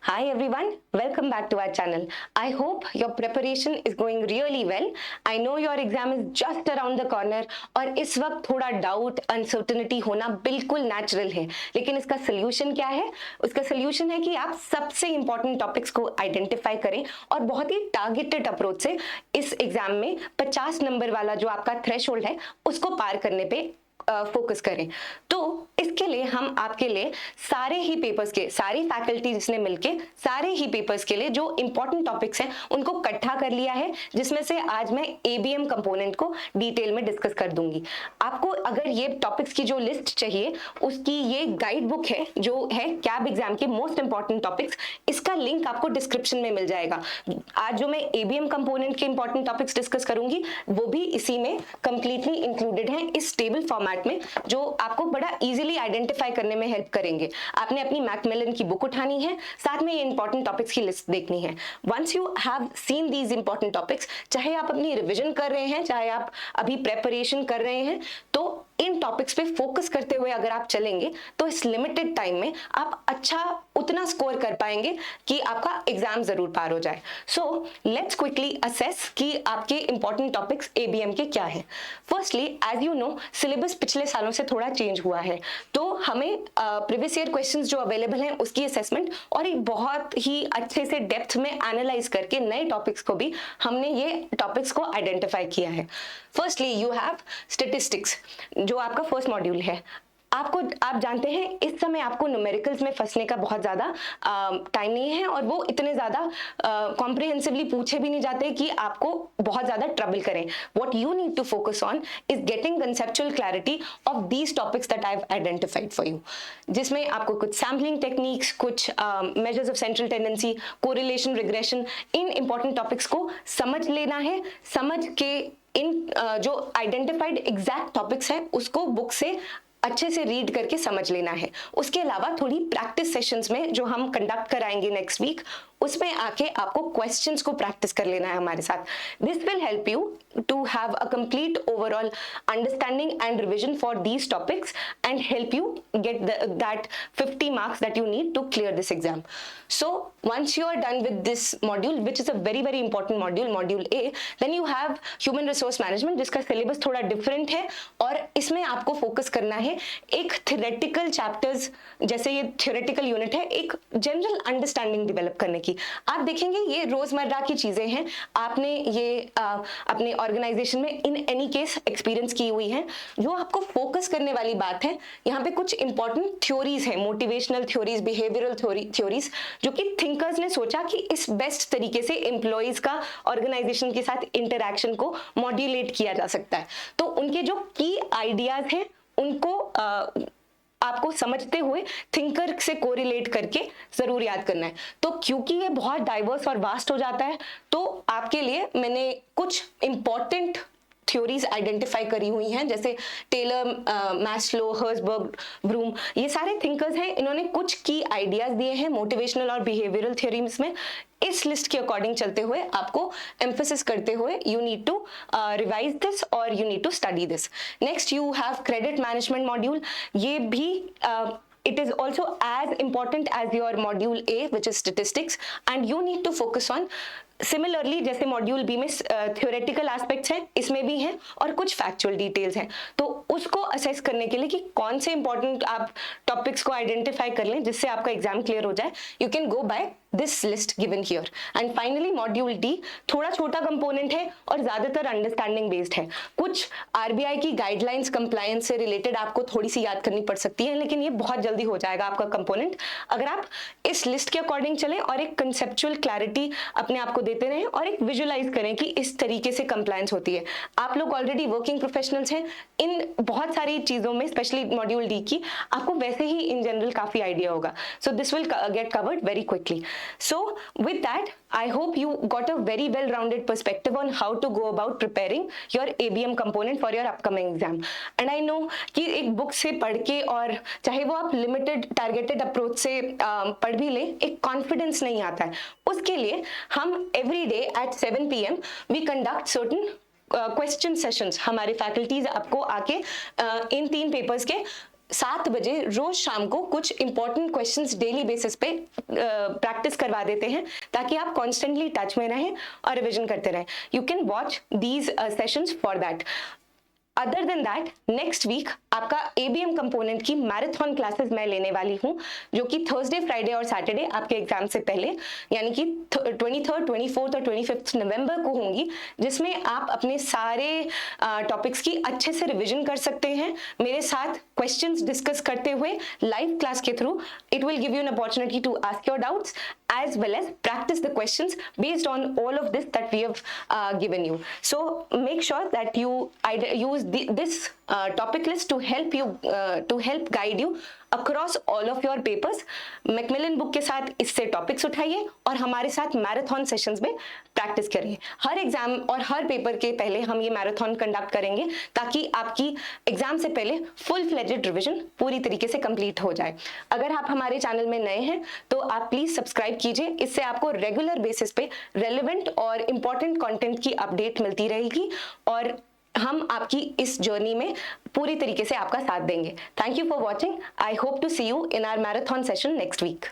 Hi everyone, welcome back to our channel. I hope your preparation is going really well. I know your exam is just around the corner और इस वक्त थोड़ा doubt uncertainty होना बिल्कुल natural है, लेकिन इसका सोल्यूशन क्या है? उसका सोल्यूशन है कि आप सबसे इंपॉर्टेंट टॉपिक्स को आइडेंटिफाई करें और बहुत ही टारगेटेड अप्रोच से इस एग्जाम में 50 नंबर वाला जो आपका थ्रेशोल्ड है उसको पार करने पे फोकस करें। तो इसके लिए हम आपके लिए सारे ही पेपर्स के सारी फैकल्टीज ने मिलके सारे ही पेपर्स के लिए जो इंपॉर्टेंट टॉपिक्स हैं उनको इकट्ठा कर लिया है, जिसमें से आज मैं एबीएम कंपोनेंट को डिटेल में डिस्कस कर दूंगी। आपको अगर ये टॉपिक्स की जो लिस्ट चाहिए उसकी ये गाइड बुक है जो है कैब एग्जाम के मोस्ट इंपॉर्टेंट टॉपिक्स, इसका लिंक आपको डिस्क्रिप्शन में मिल जाएगा। आज जो मैं एबीएम कंपोनेंट के इंपॉर्टेंट टॉपिक्स डिस्कस करूंगी वो भी इसी में कंप्लीटली इंक्लूडेड है, इस टेबल फॉर्मेट में, जो आपको बड़ा इजीली आइडेंटिफाई करने में हेल्प करेंगे। आपने अपनी मैकमिलन की बुक उठानी है, साथ में ये इंपॉर्टेंट टॉपिक्स की लिस्ट देखनी है। Once you have seen these important topics, चाहे आप अपनी रिवीजन कर रहे हैं, चाहे आप अभी प्रेपरेशन कर रहे हैं, तो इन टॉपिक्स पे फोकस करते हुए अगर आप चलेंगे तो इस लिमिटेड टाइम में आप अच्छा उतना स्कोर कर पाएंगे कि आपका एग्जाम जरूर पार हो जाए। सो लेट्स क्विकली असेस कि आपके इंपॉर्टेंट टॉपिक्स एबीएम के क्या हैं। Firstly, as you know, syllabus पिछले सालों से थोड़ा चेंज हुआ है, तो हमें प्रीवियस ईयर क्वेश्चंस जो अवेलेबल हैं उसकी असेसमेंट और एक बहुत ही अच्छे से डेप्थ में एनालाइज करके नए टॉपिक्स को भी हमने ये टॉपिक्स को आइडेंटिफाई किया है। फर्स्टली यू हैव स्टेटिस्टिक्स, जो आपका फर्स्ट मॉड्यूल है। आप जानते हैं इस समय आपको न्यूमेरिकल्स में फंसने का बहुत ज़्यादा टाइम नहीं है और वो इतने ज़्यादा कॉम्प्रिहेंसिवली पूछे भी नहीं जाते कि आपको बहुत ज़्यादा ट्रबल करें। What you need to focus on is getting conceptual clarity of these topics that I have identified for you, जिसमें आपको कुछ सैम्पलिंग टेक्निक्स, कुछ measures of central tendency, correlation, regression, इन इंपॉर्टेंट टॉपिक्स को समझ लेना है। समझ के इन जो आइडेंटिफाइड एग्जैक्ट टॉपिक्स हैं उसको बुक से अच्छे से रीड करके समझ लेना है। उसके अलावा थोड़ी प्रैक्टिस सेशंस में जो हम कंडक्ट कराएंगे नेक्स्ट वीक, उसमें आके आपको क्वेश्चंस को प्रैक्टिस कर लेना है हमारे साथ। This will help you to have a complete overall understanding and revision for these topics and help you get that 50 marks that you need to clear this exam. So once you are done with this module, which is a very important module, module A, then you have human resource management, जिसका syllabus थोड़ा different है और इसमें आपको focus करना है एक theoretical chapters, जैसे ये थ्योरेटिकल यूनिट है, एक जनरल अंडरस्टैंडिंग डेवलप करने की। आप देखेंगे ये रोजमर्रा की चीजें हैं, आपने ये अपने ऑर्गेनाइजेशन में इन एनी केस एक्सपीरियंस की हुई है। जो आपको फोकस करने वाली बात है, यहाँ पे कुछ इंपॉर्टेंट थ्योरीज है, मोटिवेशनल थ्योरीज, बिहेवियरल थ्योरीज, जो कि थिंकर्स ने सोचा कि इस बेस्ट तरीके से एम्प्लॉइज का ऑर्गेनाइजेशन के साथ इंटरैक्शन को मॉड्यूलेट किया जा सकता है। तो उनके जो की आइडियाज हैं उनको आपको समझते हुए थिंकर से कोरिलेट करके जरूर याद करना है। तो क्योंकि ये बहुत डाइवर्स और वास्ट हो जाता है, तो आपके लिए मैंने कुछ इंपॉर्टेंट थ्योरीज आइडेंटिफाई करी हुई हैं, जैसे टेलर, मैस्लो, हर्जबर्ग, ब्रूम, ये सारे थिंकर्स हैं। इन्होंने कुछ की आइडियाज दिए हैं मोटिवेशनल और बिहेवियरल थ्योरीज में। इस लिस्ट के अकॉर्डिंग चलते हुए आपको एम्फेसिस करते हुए you need to revise this और you need to study this. Next you have credit management module. ये भी it is also as important as your module A, which is statistics, and you need to focus on similarly जैसे module B में theoretical aspects हैं, इसमें भी हैं और कुछ फैक्चुअल डिटेल्स हैं। तो उसको असेस करने के लिए कि कौन से इंपॉर्टेंट आप टॉपिक्स को आइडेंटिफाई कर लें जिससे आपका एग्जाम क्लियर हो जाए, you can go by this list given here. And finally module D थोड़ा छोटा कंपोनेंट है और ज्यादातर अंडरस्टैंडिंग बेस्ड है। कुछ आरबीआई की गाइडलाइंस कंप्लायंस से रिलेटेड आपको थोड़ी सी याद करनी पड़ सकती है, लेकिन ये बहुत जल्दी हो जाएगा आपका कंपोनेंट अगर आप इस लिस्ट के अकॉर्डिंग चलें और एक कंसेप्चुअल क्लैरिटी अपने आप को देते रहें और एक विजुअलाइज करें कि इस तरीके से कंप्लायंस होती है। आप लोग ऑलरेडी वर्किंग प्रोफेशनल्स हैं, इन बहुत सारी चीजों में स्पेशली मॉड्यूल डी की आपको वैसे ही इन जनरल काफी आइडिया होगा। So this will get covered very quickly. So with that, I hope you got a very well-rounded perspective on how to go about preparing your ABM component for your upcoming exam. And I know कि एक book से पढ़ के और चाहे वो आप limited targeted approach से पढ़ भी लें, एक कॉन्फिडेंस नहीं आता है। उसके लिए हम every day at 7 PM we conduct certain question sessions. हमारे फैकल्टीज आपको आके इन 3 पेपर्स के 7 बजे रोज शाम को कुछ इंपॉर्टेंट क्वेश्चंस डेली बेसिस पे प्रैक्टिस करवा देते हैं, ताकि आप कॉन्स्टेंटली टच में रहें और रिविजन करते रहें. You can watch these sessions for that. Other than that, next week आपका ABM कंपोनेंट की मैराथन क्लासेस मैं लेने वाली हूँ, जो कि थर्सडे, फ्राइडे और सैटरडे आपके एग्जाम से पहले, यानी कि 23rd, 24th और 25th नवंबर को होंगी, जिसमें आप अपने सारे टॉपिक्स की अच्छे से रिवीजन कर सकते हैं मेरे साथ क्वेश्चंस डिस्कस करते हुए लाइव क्लास के थ्रू. It will give you an opportunity to ask your doubts as well as practice the questions based on all of this that we have given you. So make sure that you use this topic list to help guide you across all of your papers. Macmillan book के साथ इससे topics उठाइए और हमारे साथ marathon sessions में practice करिए. हर exam और हर पेपर के पहले हम ये मैराथन कंडक्ट करेंगे, ताकि आपकी एग्जाम से पहले फुल फ्लेजेड रिविजन पूरी तरीके से कंप्लीट हो जाए. अगर आप हमारे चैनल में नए हैं तो आप प्लीज सब्सक्राइब कीजिए. इससे आपको रेगुलर बेसिस पे रेलेवेंट और इंपॉर्टेंट कंटेंट की अपडेट मिलती रहेगी, और हम आपकी इस जर्नी में पूरी तरीके से आपका साथ देंगे. Thank you for watching. I hope to see you in our marathon session next week.